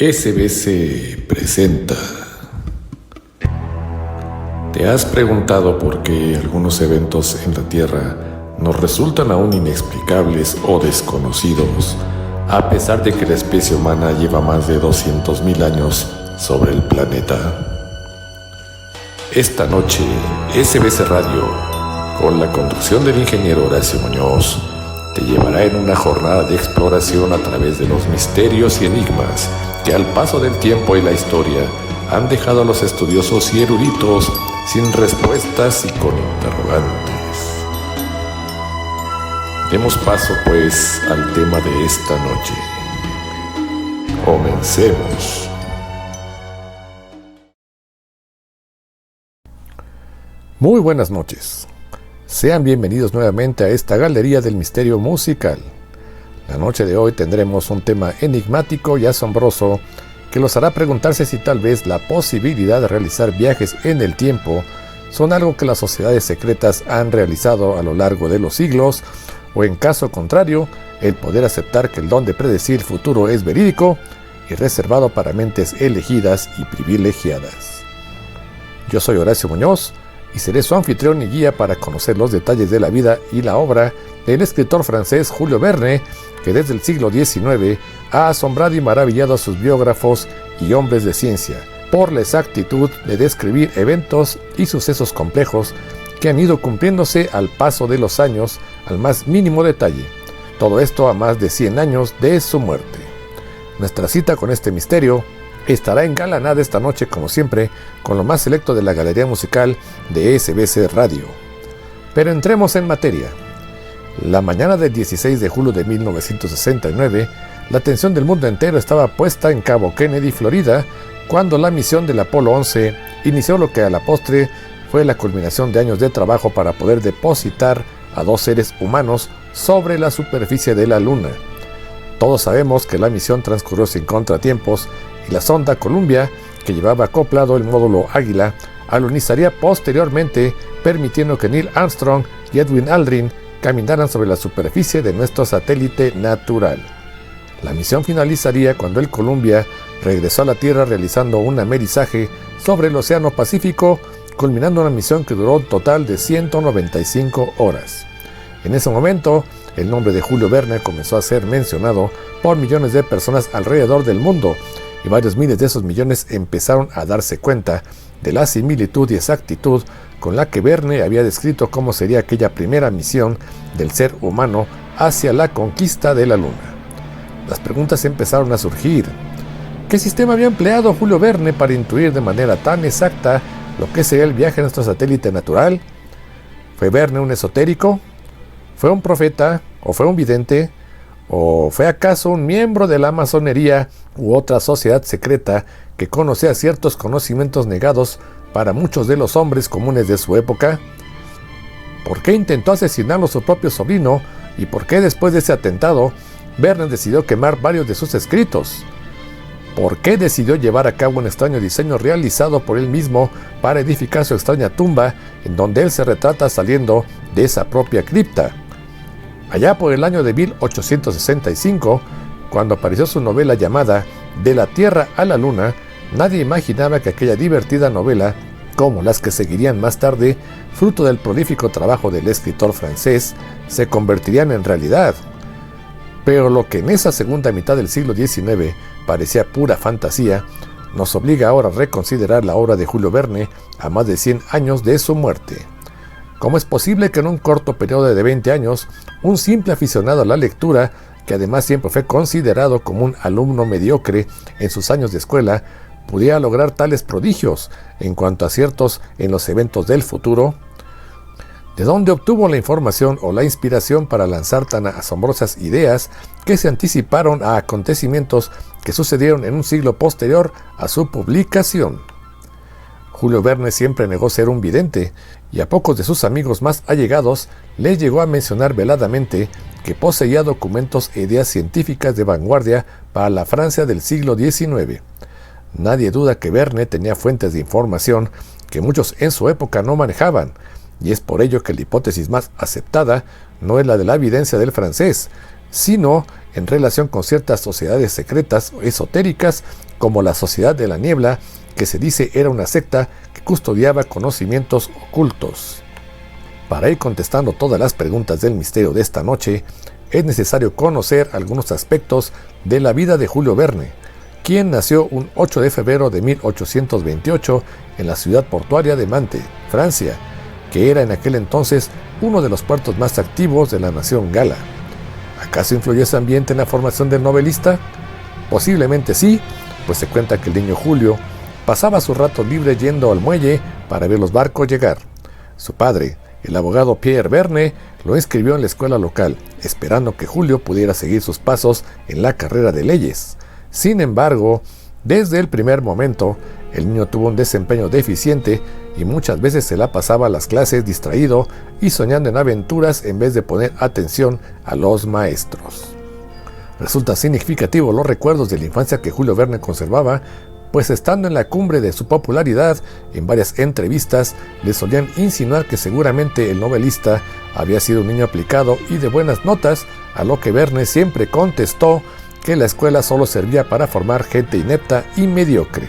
SBC presenta. ¿Te has preguntado por qué algunos eventos en la Tierra nos resultan aún inexplicables o desconocidos, a pesar de que la especie humana lleva más de 200.000 años sobre el planeta? Esta noche, SBC Radio, con la conducción del ingeniero Horacio Muñoz, te llevará en una jornada de exploración a través de los misterios y enigmas que al paso del tiempo y la historia han dejado a los estudiosos y eruditos sin respuestas y con interrogantes. Demos paso pues al tema de esta noche. Comencemos. Muy buenas noches. Sean bienvenidos nuevamente a esta galería del misterio musical. La noche de hoy tendremos un tema enigmático y asombroso que los hará preguntarse si tal vez la posibilidad de realizar viajes en el tiempo son algo que las sociedades secretas han realizado a lo largo de los siglos, o en caso contrario, el poder aceptar que el don de predecir el futuro es verídico y reservado para mentes elegidas y privilegiadas. Yo soy Horacio Muñoz y seré su anfitrión y guía para conocer los detalles de la vida y la obra del escritor francés Julio Verne, que desde el siglo XIX ha asombrado y maravillado a sus biógrafos y hombres de ciencia por la exactitud de describir eventos y sucesos complejos que han ido cumpliéndose al paso de los años al más mínimo detalle. Todo esto a más de 100 años de su muerte. Nuestra cita con este misterio estará engalanada esta noche, como siempre, con lo más selecto de la galería musical de SBC Radio. Pero entremos en materia. La mañana del 16 de julio de 1969, la atención del mundo entero estaba puesta en Cabo Kennedy, Florida, cuando la misión del Apolo 11 inició lo que a la postre fue la culminación de años de trabajo para poder depositar a 2 seres humanos sobre la superficie de la Luna. Todos sabemos que la misión transcurrió sin contratiempos y la sonda Columbia, que llevaba acoplado el módulo Águila, alunizaría posteriormente, permitiendo que Neil Armstrong y Edwin Aldrin caminaran sobre la superficie de nuestro satélite natural. La misión finalizaría cuando el Columbia regresó a la Tierra realizando un amerizaje sobre el Océano Pacífico, culminando una misión que duró un total de 195 horas. En ese momento, el nombre de Julio Verne comenzó a ser mencionado por millones de personas alrededor del mundo, y varios miles de esos millones empezaron a darse cuenta de la similitud y exactitud con la que Verne había descrito cómo sería aquella primera misión del ser humano hacia la conquista de la Luna. Las preguntas empezaron a surgir. ¿Qué sistema había empleado Julio Verne para intuir de manera tan exacta lo que sería el viaje a nuestro satélite natural? ¿Fue Verne un esotérico? ¿Fue un profeta? ¿O fue un vidente? ¿O fue acaso un miembro de la masonería u otra sociedad secreta que conocía ciertos conocimientos negados para muchos de los hombres comunes de su época? ¿Por qué intentó asesinarlo su propio sobrino? ¿Y por qué después de ese atentado, Verne decidió quemar varios de sus escritos? ¿Por qué decidió llevar a cabo un extraño diseño realizado por él mismo para edificar su extraña tumba, en donde él se retrata saliendo de esa propia cripta? Allá por el año de 1865, cuando apareció su novela llamada De la Tierra a la Luna, nadie imaginaba que aquella divertida novela, como las que seguirían más tarde, fruto del prolífico trabajo del escritor francés, se convertirían en realidad. Pero lo que en esa segunda mitad del siglo XIX parecía pura fantasía, nos obliga ahora a reconsiderar la obra de Julio Verne a más de 100 años de su muerte. ¿Cómo es posible que en un corto periodo de 20 años, un simple aficionado a la lectura, que además siempre fue considerado como un alumno mediocre en sus años de escuela, pudiera lograr tales prodigios en cuanto a aciertos en los eventos del futuro? ¿De dónde obtuvo la información o la inspiración para lanzar tan asombrosas ideas que se anticiparon a acontecimientos que sucedieron en un siglo posterior a su publicación? Julio Verne siempre negó ser un vidente, y a pocos de sus amigos más allegados les llegó a mencionar veladamente que poseía documentos e ideas científicas de vanguardia para la Francia del siglo XIX. Nadie duda que Verne tenía fuentes de información que muchos en su época no manejaban, y es por ello que la hipótesis más aceptada no es la de la evidencia del francés, sino en relación con ciertas sociedades secretas o esotéricas como la Sociedad de la Niebla, que se dice era una secta que custodiaba conocimientos ocultos. Para ir contestando todas las preguntas del misterio de esta noche, es necesario conocer algunos aspectos de la vida de Julio Verne, quien nació un 8 de febrero de 1828 en la ciudad portuaria de Mantes, Francia, que era en aquel entonces uno de los puertos más activos de la nación gala. ¿Acaso influyó ese ambiente en la formación del novelista? Posiblemente sí, pues se cuenta que el niño Julio pasaba su rato libre yendo al muelle para ver los barcos llegar. Su padre, el abogado Pierre Verne, lo inscribió en la escuela local, esperando que Julio pudiera seguir sus pasos en la carrera de leyes. Sin embargo, desde el primer momento, el niño tuvo un desempeño deficiente y muchas veces se la pasaba a las clases distraído y soñando en aventuras en vez de poner atención a los maestros. Resulta significativo los recuerdos de la infancia que Julio Verne conservaba, pues estando en la cumbre de su popularidad, en varias entrevistas le solían insinuar que seguramente el novelista había sido un niño aplicado y de buenas notas, a lo que Verne siempre contestó que la escuela solo servía para formar gente inepta y mediocre.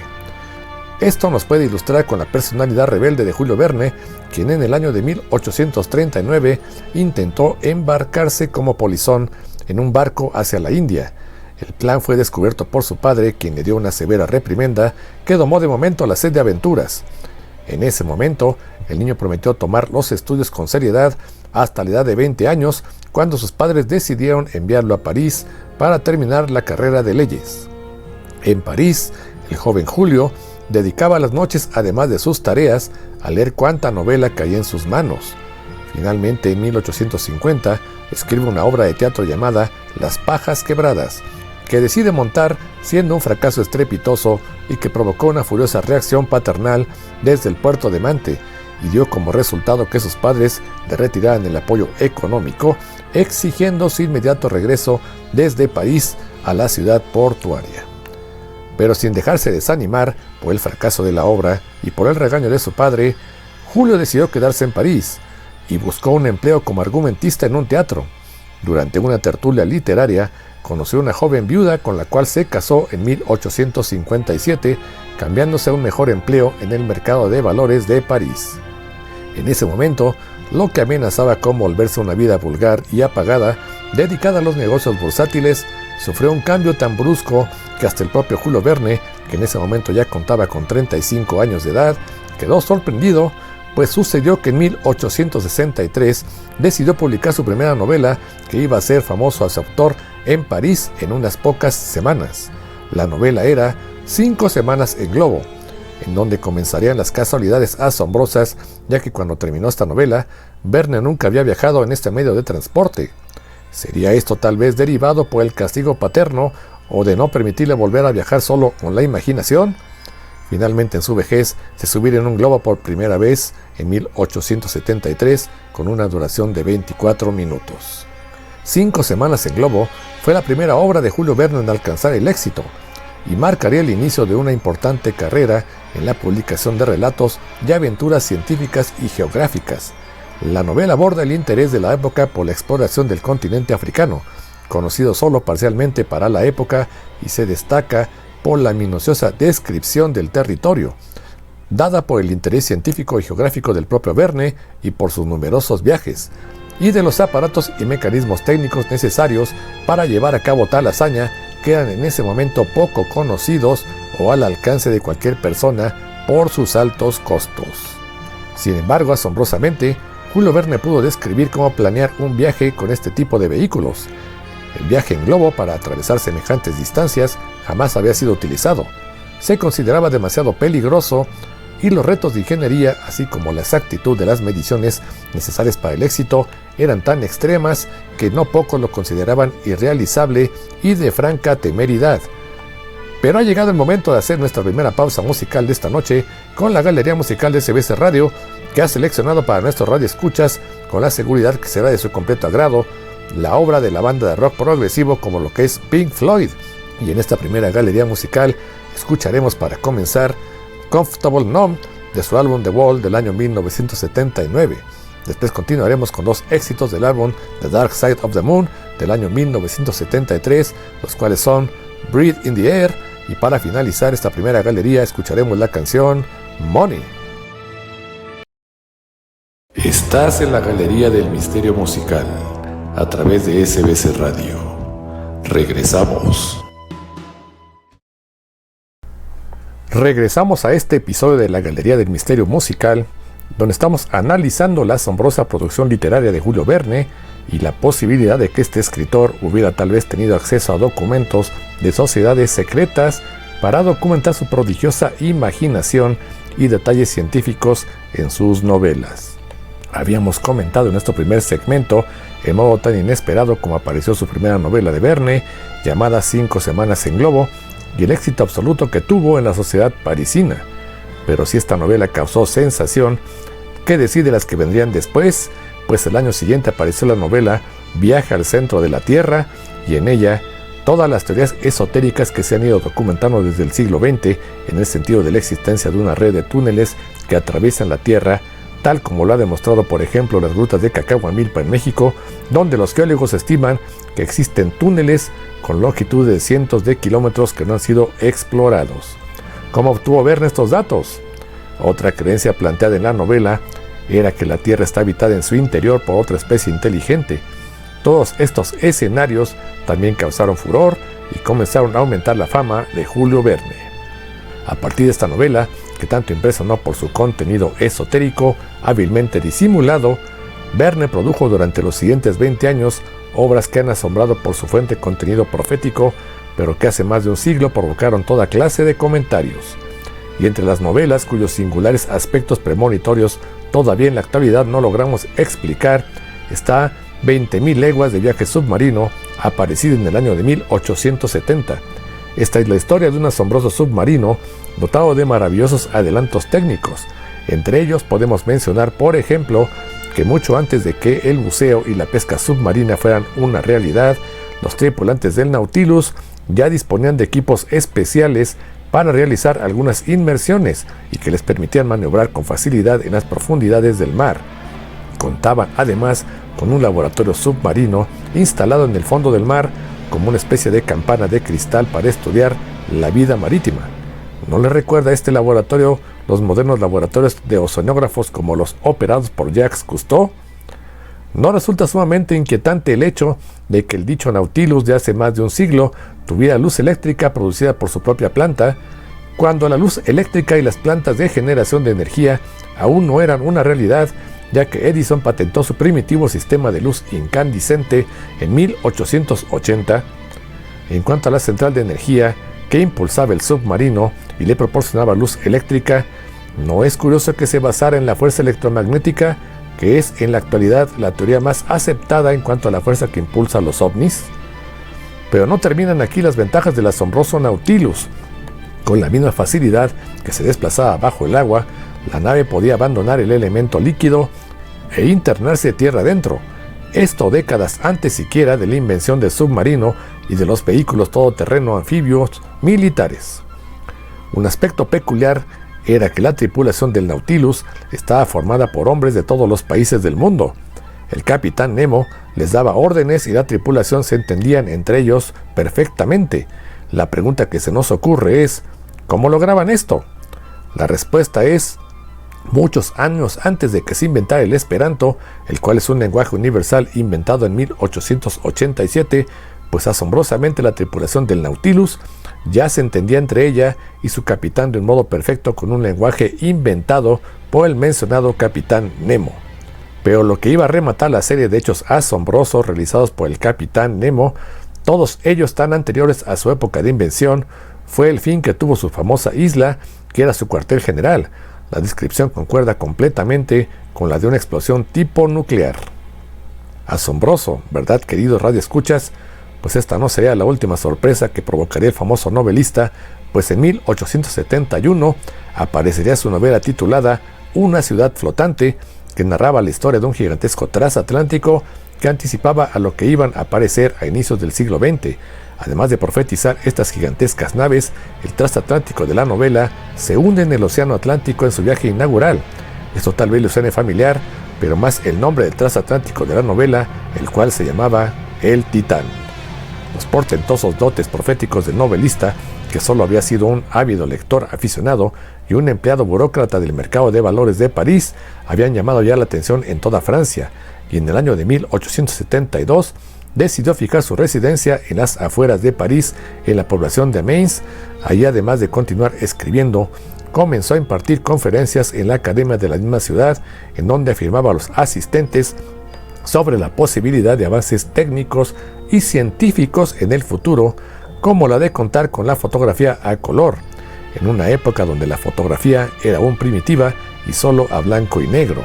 Esto nos puede ilustrar con la personalidad rebelde de Julio Verne, quien en el año de 1839 intentó embarcarse como polizón en un barco hacia la India. El plan fue descubierto por su padre, quien le dio una severa reprimenda que domó de momento la sed de aventuras. En ese momento, el niño prometió tomar los estudios con seriedad hasta la edad de 20 años, cuando sus padres decidieron enviarlo a París para terminar la carrera de leyes. En París, el joven Julio dedicaba las noches, además de sus tareas, a leer cuanta novela caía en sus manos. Finalmente, en 1850, escribe una obra de teatro llamada Las pajas quebradas, que decide montar siendo un fracaso estrepitoso y que provocó una furiosa reacción paternal desde el puerto de Mantes y dio como resultado que sus padres le retiraran el apoyo económico, exigiendo su inmediato regreso desde París a la ciudad portuaria. Pero sin dejarse desanimar por el fracaso de la obra y por el regaño de su padre, Julio decidió quedarse en París y buscó un empleo como argumentista en un teatro. Durante una tertulia literaria, conoció a una joven viuda con la cual se casó en 1857, cambiándose a un mejor empleo en el mercado de valores de París. En ese momento, lo que amenazaba con volverse una vida vulgar y apagada, dedicada a los negocios bursátiles, sufrió un cambio tan brusco que hasta el propio Julio Verne, que en ese momento ya contaba con 35 años de edad, quedó sorprendido, pues sucedió que en 1863 decidió publicar su primera novela, que iba a hacer famoso a su autor en París en unas pocas semanas. La novela era 5 semanas en globo, en donde comenzarían las casualidades asombrosas, ya que cuando terminó esta novela, Verne nunca había viajado en este medio de transporte. ¿Sería esto tal vez derivado por el castigo paterno o de no permitirle volver a viajar solo con la imaginación? Finalmente, en su vejez, se subió en un globo por primera vez en 1873 con una duración de 24 minutos. 5 semanas en globo fue la primera obra de Julio Verne en alcanzar el éxito y marcaría el inicio de una importante carrera en la publicación de relatos y aventuras científicas y geográficas. La novela aborda el interés de la época por la exploración del continente africano, conocido solo parcialmente para la época, y se destaca por la minuciosa descripción del territorio, dada por el interés científico y geográfico del propio Verne y por sus numerosos viajes, y de los aparatos y mecanismos técnicos necesarios para llevar a cabo tal hazaña, que eran en ese momento poco conocidos o al alcance de cualquier persona por sus altos costos. Sin embargo, asombrosamente, Julio Verne pudo describir cómo planear un viaje con este tipo de vehículos. El viaje en globo para atravesar semejantes distancias jamás había sido utilizado. Se consideraba demasiado peligroso y los retos de ingeniería, así como la exactitud de las mediciones necesarias para el éxito, eran tan extremas que no pocos lo consideraban irrealizable y de franca temeridad. Pero ha llegado el momento de hacer nuestra primera pausa musical de esta noche con la Galería Musical de CBS Radio, que ha seleccionado para nuestros radioescuchas, con la seguridad que será de su completo agrado, la obra de la banda de rock progresivo como lo que es Pink Floyd. Y en esta primera galería musical escucharemos para comenzar Comfortable Numb de su álbum The Wall del año 1979. Después continuaremos con 2 éxitos del álbum The Dark Side of the Moon del año 1973, los cuales son Breathe in the Air Y para finalizar esta primera galería escucharemos la canción Money. Estás en la Galería del Misterio Musical a través de SBC Radio. Regresamos. Regresamos a este episodio de la Galería del Misterio Musical, donde estamos analizando la asombrosa producción literaria de Julio Verne y la posibilidad de que este escritor hubiera tal vez tenido acceso a documentos de sociedades secretas para documentar su prodigiosa imaginación y detalles científicos en sus novelas. Habíamos comentado en nuestro primer segmento el modo tan inesperado como apareció su primera novela de Verne, llamada 5 semanas en globo, y el éxito absoluto que tuvo en la sociedad parisina. Pero si esta novela causó sensación, ¿qué decir de las que vendrían después? Pues el año siguiente apareció la novela Viaje al centro de la Tierra, y en ella todas las teorías esotéricas que se han ido documentando desde el siglo XX en el sentido de la existencia de una red de túneles que atraviesan la Tierra, tal como lo ha demostrado por ejemplo las grutas de Cacahuamilpa en México, donde los geólogos estiman que existen túneles con longitud de cientos de kilómetros que no han sido explorados. ¿Cómo obtuvo Verne estos datos? Otra creencia planteada en la novela era que la Tierra está habitada en su interior por otra especie inteligente. Todos estos escenarios también causaron furor y comenzaron a aumentar la fama de Julio Verne. A partir de esta novela, que tanto impresionó por su contenido esotérico, hábilmente disimulado, Verne produjo durante los siguientes 20 años obras que han asombrado por su fuerte contenido profético, pero que hace más de un siglo provocaron toda clase de comentarios. Y entre las novelas cuyos singulares aspectos premonitorios todavía en la actualidad no logramos explicar, está 20.000 leguas de viaje submarino, aparecido en el año de 1870. Esta es la historia de un asombroso submarino dotado de maravillosos adelantos técnicos. Entre ellos podemos mencionar, por ejemplo, que mucho antes de que el buceo y la pesca submarina fueran una realidad, los tripulantes del Nautilus ya disponían de equipos especiales para realizar algunas inmersiones y que les permitían maniobrar con facilidad en las profundidades del mar. Contaban además con un laboratorio submarino instalado en el fondo del mar como una especie de campana de cristal para estudiar la vida marítima. ¿No le recuerda a este laboratorio los modernos laboratorios de oceanógrafos como los operados por Jacques Cousteau? ¿No resulta sumamente inquietante el hecho de que el dicho Nautilus de hace más de un siglo tuviera luz eléctrica producida por su propia planta, cuando la luz eléctrica y las plantas de generación de energía aún no eran una realidad, ya que Edison patentó su primitivo sistema de luz incandescente en 1880? En cuanto a la central de energía que impulsaba el submarino y le proporcionaba luz eléctrica, ¿no es curioso que se basara en la fuerza electromagnética, que es en la actualidad la teoría más aceptada en cuanto a la fuerza que impulsa a los ovnis? Pero no terminan aquí las ventajas del asombroso Nautilus. Con la misma facilidad que se desplazaba bajo el agua, la nave podía abandonar el elemento líquido e internarse tierra adentro. Esto décadas antes siquiera de la invención del submarino y de los vehículos todoterreno anfibios militares. Un aspecto peculiar era que la tripulación del Nautilus estaba formada por hombres de todos los países del mundo. El capitán Nemo les daba órdenes y la tripulación se entendían entre ellos perfectamente. La pregunta que se nos ocurre es, ¿cómo lograban esto? La respuesta es, muchos años antes de que se inventara el Esperanto, el cual es un lenguaje universal inventado en 1887, pues asombrosamente la tripulación del Nautilus ya se entendía entre ella y su capitán de un modo perfecto con un lenguaje inventado por el mencionado capitán Nemo. Pero lo que iba a rematar la serie de hechos asombrosos realizados por el capitán Nemo, todos ellos tan anteriores a su época de invención, fue el fin que tuvo su famosa isla, que era su cuartel general. La descripción concuerda completamente con la de una explosión tipo nuclear. Asombroso, ¿verdad, queridos radioescuchas? Pues esta no sería la última sorpresa que provocaría el famoso novelista, pues en 1871 aparecería su novela titulada Una ciudad flotante, que narraba la historia de un gigantesco transatlántico que anticipaba a lo que iban a aparecer a inicios del siglo XX. Además de profetizar estas gigantescas naves, el transatlántico de la novela se hunde en el océano Atlántico en su viaje inaugural. Esto tal vez le suene familiar, pero más el nombre del transatlántico de la novela, el cual se llamaba el Titán. Los portentosos dotes proféticos del novelista que solo había sido un ávido lector aficionado y un empleado burócrata del mercado de valores de París, habían llamado ya la atención en toda Francia, y en el año de 1872 decidió fijar su residencia en las afueras de París, en la población de Amiens. Allí, además de continuar escribiendo, comenzó a impartir conferencias en la academia de la misma ciudad, en donde afirmaba a los asistentes sobre la posibilidad de avances técnicos y científicos en el futuro, como la de contar con la fotografía a color, en una época donde la fotografía era aún primitiva y solo a blanco y negro.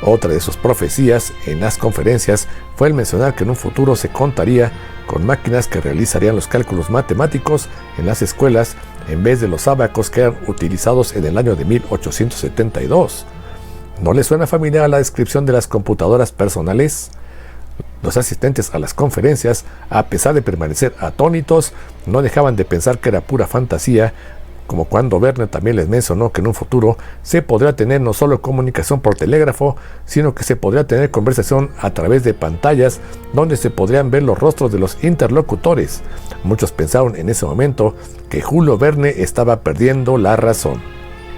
Otra de sus profecías en las conferencias fue el mencionar que en un futuro se contaría con máquinas que realizarían los cálculos matemáticos en las escuelas en vez de los ábacos que eran utilizados en el año de 1872. ¿No le suena familiar la descripción de las computadoras personales? Los asistentes a las conferencias, a pesar de permanecer atónitos, no dejaban de pensar que era pura fantasía, como cuando Verne también les mencionó que en un futuro se podría tener no solo comunicación por telégrafo, sino que se podría tener conversación a través de pantallas donde se podrían ver los rostros de los interlocutores. Muchos pensaron en ese momento que Julio Verne estaba perdiendo la razón.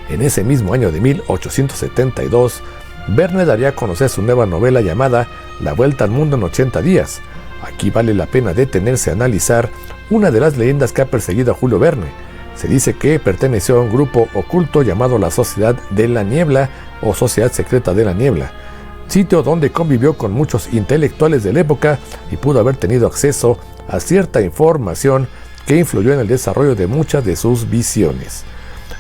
En ese mismo año de 1872, Verne daría a conocer su nueva novela llamada La Vuelta al Mundo en 80 días. Aquí vale la pena detenerse a analizar una de las leyendas que ha perseguido a Julio Verne. Se dice que perteneció a un grupo oculto llamado la Sociedad de la Niebla o Sociedad Secreta de la Niebla, sitio donde convivió con muchos intelectuales de la época y pudo haber tenido acceso a cierta información que influyó en el desarrollo de muchas de sus visiones.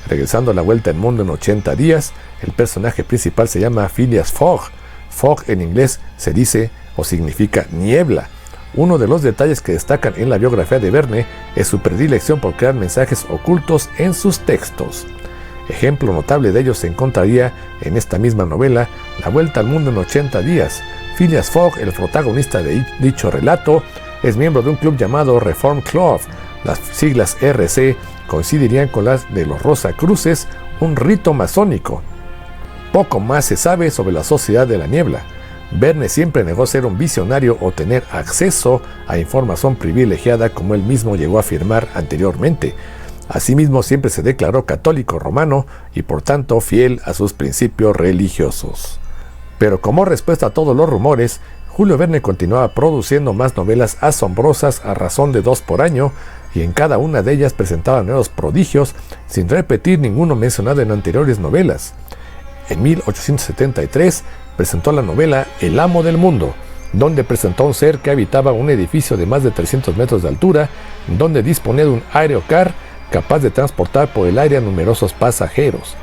Regresando a La Vuelta al Mundo en 80 días, el personaje principal se llama Phileas Fogg. Fogg en inglés se dice o significa niebla. Uno de los detalles que destacan en la biografía de Verne es su predilección por crear mensajes ocultos en sus textos. Ejemplo notable de ello se encontraría en esta misma novela, La Vuelta al Mundo en 80 días. Phileas Fogg, el protagonista de dicho relato, es miembro de un club llamado Reform Club. Las siglas RC coincidirían con las de los Rosacruces, un rito masónico. Poco más se sabe sobre la Sociedad de la Niebla. Verne siempre negó ser un visionario o tener acceso a información privilegiada, como él mismo llegó a afirmar anteriormente. Asimismo, siempre se declaró católico romano y por tanto fiel a sus principios religiosos. Pero como respuesta a todos los rumores, Julio Verne continuaba produciendo más novelas asombrosas a razón de 2 por año, y en cada una de ellas presentaba nuevos prodigios sin repetir ninguno mencionado en anteriores novelas. En 1873 presentó la novela El Amo del Mundo, donde presentó a un ser que habitaba un edificio de más de 300 metros de altura, donde disponía de un aerocar capaz de transportar por el aire a numerosos pasajeros.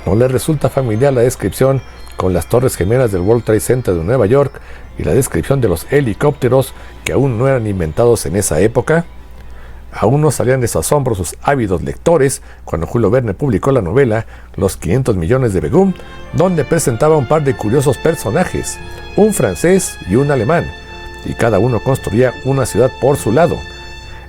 ¿No le resulta familiar la descripción con las torres gemelas del World Trade Center de Nueva York y la descripción de los helicópteros que aún no eran inventados en esa época? Aún no salían de su asombro sus ávidos lectores cuando Julio Verne publicó la novela Los 500 millones de Begum, donde presentaba un par de curiosos personajes, un francés y un alemán, y cada uno construía una ciudad por su lado.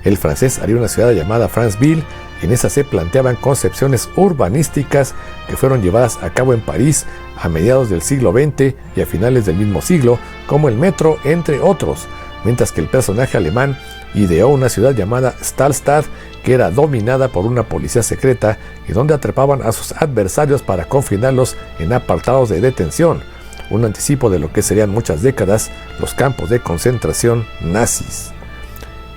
El francés haría una ciudad llamada Franceville, y en esa se planteaban concepciones urbanísticas que fueron llevadas a cabo en París a mediados del siglo XX y a finales del mismo siglo, como el metro, entre otros, mientras que el personaje alemán ideó una ciudad llamada Stahlstadt, que era dominada por una policía secreta y donde atrapaban a sus adversarios para confinarlos en apartados de detención, un anticipo de lo que serían muchas décadas los campos de concentración nazis.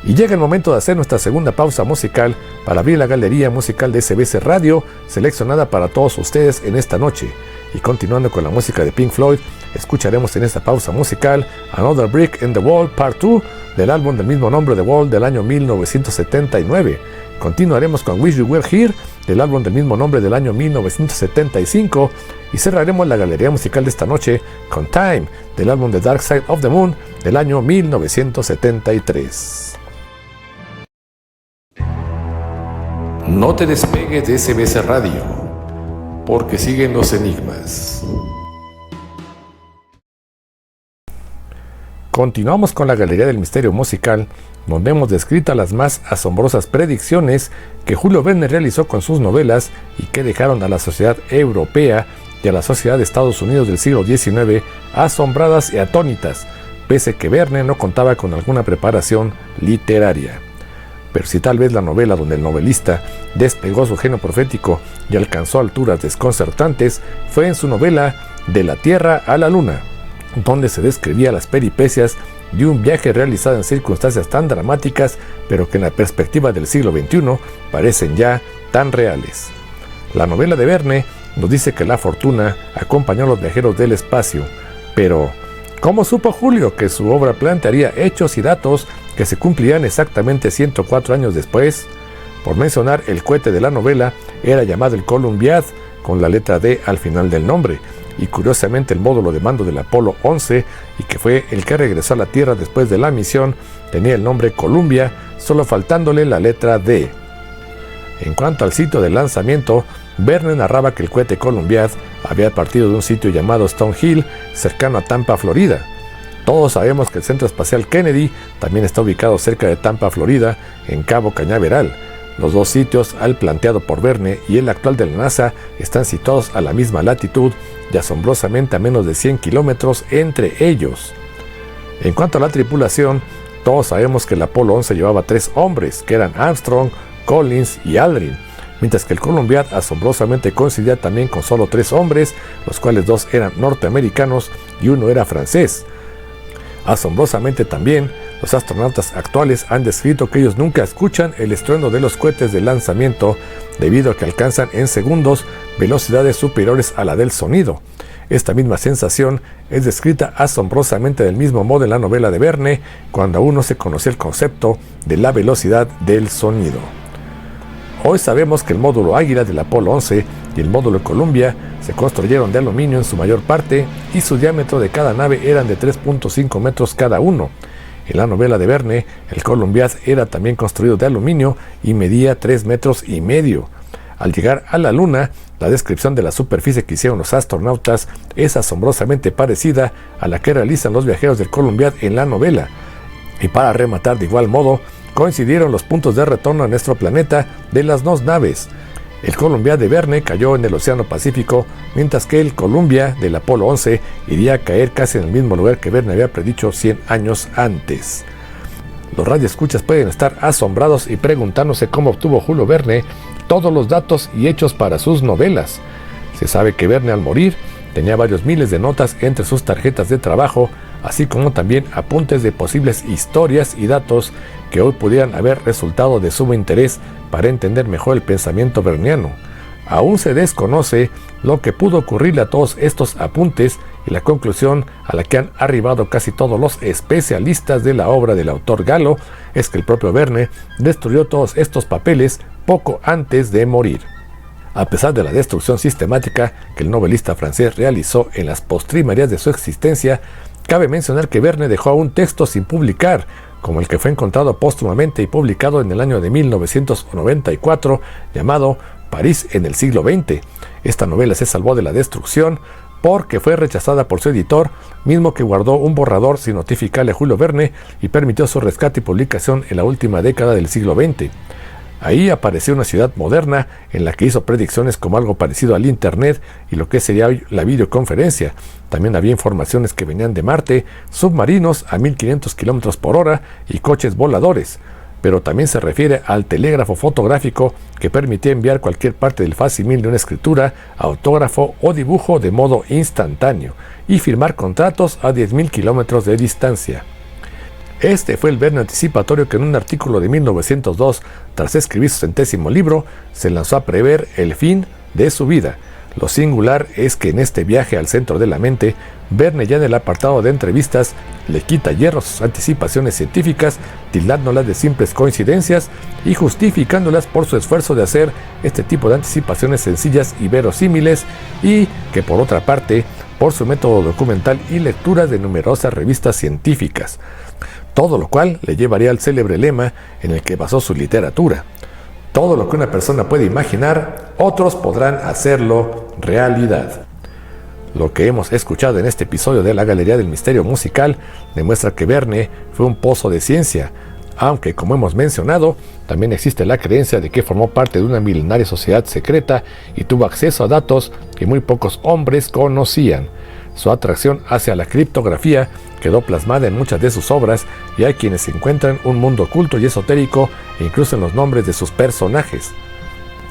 Y llega el momento de hacer nuestra segunda pausa musical para abrir la galería musical de SBS Radio, seleccionada para todos ustedes en esta noche. Y continuando con la música de Pink Floyd, escucharemos en esta pausa musical Another Brick in the Wall Part 2 del álbum del mismo nombre The Wall del año 1979. Continuaremos con Wish You Were Here del álbum del mismo nombre del año 1975 y cerraremos la galería musical de esta noche con Time del álbum The Dark Side of the Moon del año 1973. No te despegues de SBS Radio, porque siguen los enigmas. Continuamos con la Galería del Misterio Musical, donde hemos descrito las más asombrosas predicciones que Julio Verne realizó con sus novelas y que dejaron a la sociedad europea y a la sociedad de Estados Unidos del siglo XIX asombradas y atónitas, pese a que Verne no contaba con alguna preparación literaria. pero si tal vez la novela donde el novelista despegó su genio profético y alcanzó alturas desconcertantes fue en su novela De la Tierra a la Luna, donde se describía las peripecias de un viaje realizado en circunstancias tan dramáticas, pero que en la perspectiva del siglo XXI parecen ya tan reales. La novela de Verne nos dice que la fortuna acompañó a los viajeros del espacio, pero ¿cómo supo Julio que su obra plantearía hechos y datos que se cumplirían exactamente 104 años después? Por mencionar, el cohete de la novela era llamado el Columbiad, con la letra D al final del nombre, y curiosamente el módulo de mando del Apolo 11, y que fue el que regresó a la Tierra después de la misión, tenía el nombre Columbia, solo faltándole la letra D. En cuanto al sitio de lanzamiento, Verne narraba que el cohete Columbiad había partido de un sitio llamado Stone Hill, cercano a Tampa, Florida. Todos sabemos que el Centro Espacial Kennedy también está ubicado cerca de Tampa, Florida, en Cabo Cañaveral. Los dos sitios, el planteado por Verne y el actual de la NASA, están situados a la misma latitud y asombrosamente a menos de 100 kilómetros entre ellos. En cuanto a la tripulación, todos sabemos que el Apolo 11 llevaba 3 hombres, que eran Armstrong, Collins y Aldrin, mientras que el Columbiad asombrosamente coincidía también con solo 3 hombres, los cuales 2 eran norteamericanos y 1 era francés. Asombrosamente también, los astronautas actuales han descrito que ellos nunca escuchan el estruendo de los cohetes de lanzamiento debido a que alcanzan en segundos velocidades superiores a la del sonido. Esta misma sensación es descrita asombrosamente del mismo modo en la novela de Verne, cuando aún no se conocía el concepto de la velocidad del sonido. Hoy sabemos que el módulo Águila del Apolo 11 y el módulo Columbia se construyeron de aluminio en su mayor parte y su diámetro de cada nave eran de 3.5 metros cada uno. En la novela de Verne, el Columbiad era también construido de aluminio y medía 3,5 metros. Al llegar a la Luna, la descripción de la superficie que hicieron los astronautas es asombrosamente parecida a la que realizan los viajeros del Columbiad en la novela. Y para rematar de igual modo, coincidieron los puntos de retorno a nuestro planeta de las 2 naves. El Columbiad de Verne cayó en el Océano Pacífico, mientras que el Columbia del Apolo 11 iría a caer casi en el mismo lugar que Verne había predicho 100 años antes. Los radioescuchas pueden estar asombrados y preguntándose cómo obtuvo Julio Verne todos los datos y hechos para sus novelas. Se sabe que Verne, al morir, tenía varios miles de notas entre sus tarjetas de trabajo, así como también apuntes de posibles historias y datos que hoy pudieran haber resultado de sumo interés para entender mejor el pensamiento verniano. Aún se desconoce lo que pudo ocurrirle a todos estos apuntes, y la conclusión a la que han arribado casi todos los especialistas de la obra del autor galo es que el propio Verne destruyó todos estos papeles poco antes de morir. A pesar de la destrucción sistemática que el novelista francés realizó en las postrimerías de su existencia, cabe mencionar que Verne dejó aún textos sin publicar, como el que fue encontrado póstumamente y publicado en el año de 1994, llamado París en el siglo XX. Esta novela se salvó de la destrucción porque fue rechazada por su editor, mismo que guardó un borrador sin notificarle a Julio Verne y permitió su rescate y publicación en la última década del siglo XX. Ahí apareció una ciudad moderna en la que hizo predicciones como algo parecido al Internet y lo que sería hoy la videoconferencia. También había informaciones que venían de Marte, submarinos a 1500 km por hora y coches voladores. Pero también se refiere al telégrafo fotográfico que permitía enviar cualquier parte del facsímil de una escritura, autógrafo o dibujo de modo instantáneo y firmar contratos a 10.000 kilómetros de distancia. Este fue el Verne anticipatorio que en un artículo de 1902, tras escribir su 100º libro, se lanzó a prever el fin de su vida. Lo singular es que en este viaje al centro de la mente, Verne ya en el apartado de entrevistas le quita hierro a sus anticipaciones científicas, tildándolas de simples coincidencias y justificándolas por su esfuerzo de hacer este tipo de anticipaciones sencillas y verosímiles, y que por otra parte, por su método documental y lecturas de numerosas revistas científicas. Todo lo cual le llevaría al célebre lema en el que basó su literatura: todo lo que una persona puede imaginar, otros podrán hacerlo realidad. Lo que hemos escuchado en este episodio de la Galería del Misterio Musical demuestra que Verne fue un pozo de ciencia, aunque, como hemos mencionado, también existe la creencia de que formó parte de una milenaria sociedad secreta y tuvo acceso a datos que muy pocos hombres conocían. Su atracción hacia la criptografía quedó plasmada en muchas de sus obras y hay quienes encuentran un mundo oculto y esotérico incluso en los nombres de sus personajes.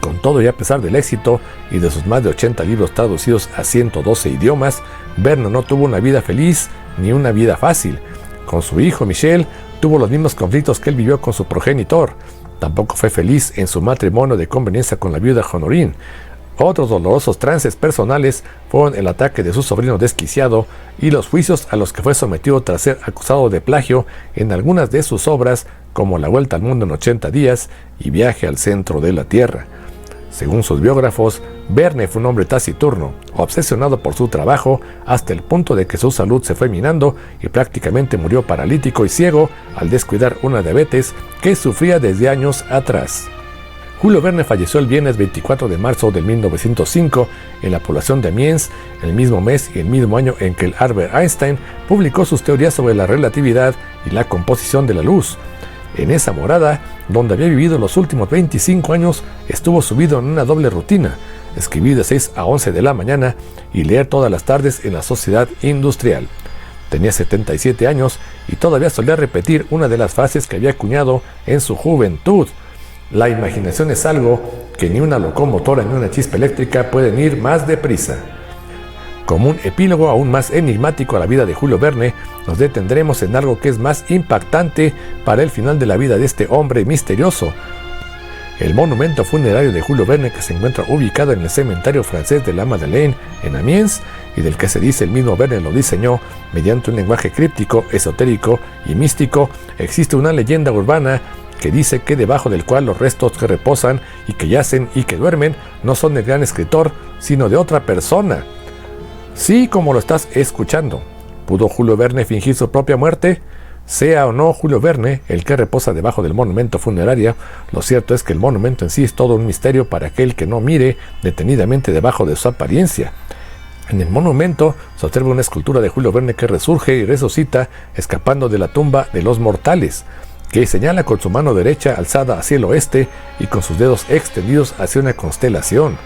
Con todo y a pesar del éxito y de sus más de 80 libros traducidos a 112 idiomas, Verne no tuvo una vida feliz ni una vida fácil. Con su hijo Michel tuvo los mismos conflictos que él vivió con su progenitor. Tampoco fue feliz en su matrimonio de conveniencia con la viuda Honorine. Otros dolorosos trances personales fueron el ataque de su sobrino desquiciado y los juicios a los que fue sometido tras ser acusado de plagio en algunas de sus obras, como La Vuelta al Mundo en 80 días y Viaje al Centro de la Tierra. Según sus biógrafos, Verne fue un hombre taciturno, obsesionado por su trabajo, hasta el punto de que su salud se fue minando y prácticamente murió paralítico y ciego al descuidar una diabetes que sufría desde años atrás. Julio Verne falleció el viernes 24 de marzo de 1905 en la población de Amiens, el mismo mes y el mismo año en que Albert Einstein publicó sus teorías sobre la relatividad y la composición de la luz. En esa morada, donde había vivido los últimos 25 años, estuvo subido en una doble rutina: escribir de 6 a 11 de la mañana y leer todas las tardes en la Sociedad Industrial. Tenía 77 años y todavía solía repetir una de las frases que había acuñado en su juventud: la imaginación es algo que ni una locomotora ni una chispa eléctrica pueden ir más deprisa. Como un epílogo aún más enigmático a la vida de Julio Verne, nos detendremos en algo que es más impactante para el final de la vida de este hombre misterioso: el monumento funerario de Julio Verne, que se encuentra ubicado en el cementerio francés de la Madeleine en Amiens, y del que se dice el mismo Verne lo diseñó mediante un lenguaje críptico, esotérico y místico. Existe una leyenda urbana que dice que debajo del cual los restos que reposan y que yacen y que duermen no son del gran escritor, sino de otra persona. Sí, como lo estás escuchando. ¿Pudo Julio Verne fingir su propia muerte? Sea o no Julio Verne el que reposa debajo del monumento funerario, lo cierto es que el monumento en sí es todo un misterio para aquel que no mire detenidamente debajo de su apariencia. En el monumento se observa una escultura de Julio Verne que resurge y resucita escapando de la tumba de los mortales, que señala con su mano derecha alzada hacia el oeste y con sus dedos extendidos hacia una constelación.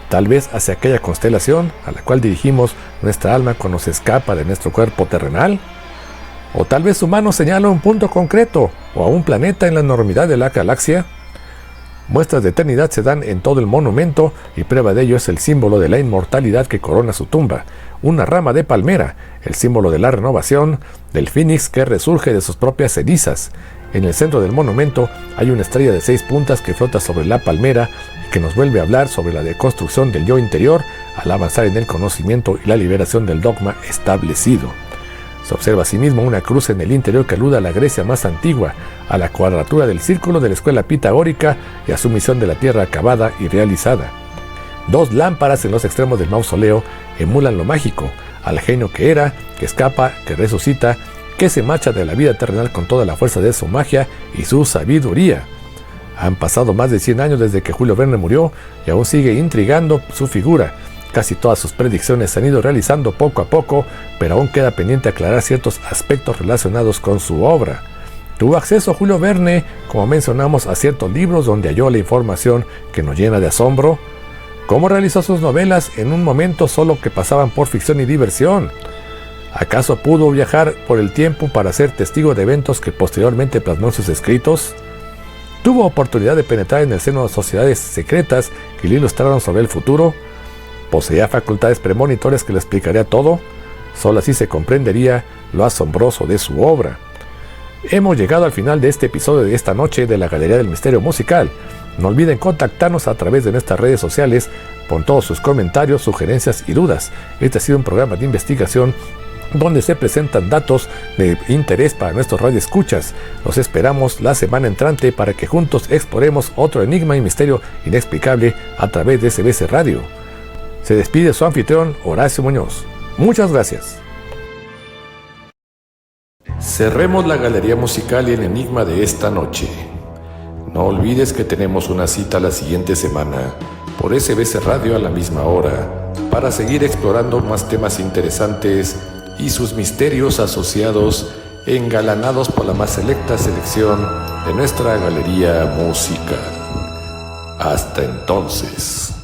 Tal vez hacia aquella constelación a la cual dirigimos nuestra alma cuando se escapa de nuestro cuerpo terrenal. O tal vez su mano señala un punto concreto o a un planeta en la enormidad de la galaxia. Muestras de eternidad se dan en todo el monumento y prueba de ello es el símbolo de la inmortalidad que corona su tumba, una rama de palmera, el símbolo de la renovación, del Fénix que resurge de sus propias cenizas. En el centro del monumento hay una estrella de 6 puntas que flota sobre la palmera y que nos vuelve a hablar sobre la deconstrucción del yo interior al avanzar en el conocimiento y la liberación del dogma establecido. Se observa asimismo una cruz en el interior que alude a la Grecia más antigua, a la cuadratura del círculo de la escuela pitagórica y a su misión de la tierra acabada y realizada. 2 lámparas en los extremos del mausoleo emulan lo mágico, al genio que era, que escapa, que resucita, que se marcha de la vida terrenal con toda la fuerza de su magia y su sabiduría. Han pasado más de 100 años desde que Julio Verne murió y aún sigue intrigando su figura. Casi todas sus predicciones se han ido realizando poco a poco, pero aún queda pendiente aclarar ciertos aspectos relacionados con su obra. Tuvo acceso Julio Verne, como mencionamos, a ciertos libros donde halló la información que nos llena de asombro. ¿Cómo realizó sus novelas en un momento solo que pasaban por ficción y diversión? ¿Acaso pudo viajar por el tiempo para ser testigo de eventos que posteriormente plasmó en sus escritos? ¿Tuvo oportunidad de penetrar en el seno de sociedades secretas que le ilustraron sobre el futuro? ¿Poseía facultades premonitorias que le explicaría todo? Solo así se comprendería lo asombroso de su obra. Hemos llegado al final de este episodio de esta noche de la Galería del Misterio Musical. No olviden contactarnos a través de nuestras redes sociales con todos sus comentarios, sugerencias y dudas. Este ha sido un programa de investigación donde se presentan datos de interés para nuestros radioescuchas. Los esperamos la semana entrante para que juntos exploremos otro enigma y misterio inexplicable a través de SBS Radio. Se despide su anfitrión Horacio Muñoz. Muchas gracias. Cerremos la galería musical y el enigma de esta noche. No olvides que tenemos una cita la siguiente semana por SBS Radio a la misma hora para seguir explorando más temas interesantes y sus misterios asociados, engalanados por la más selecta selección de nuestra galería musical. Hasta entonces.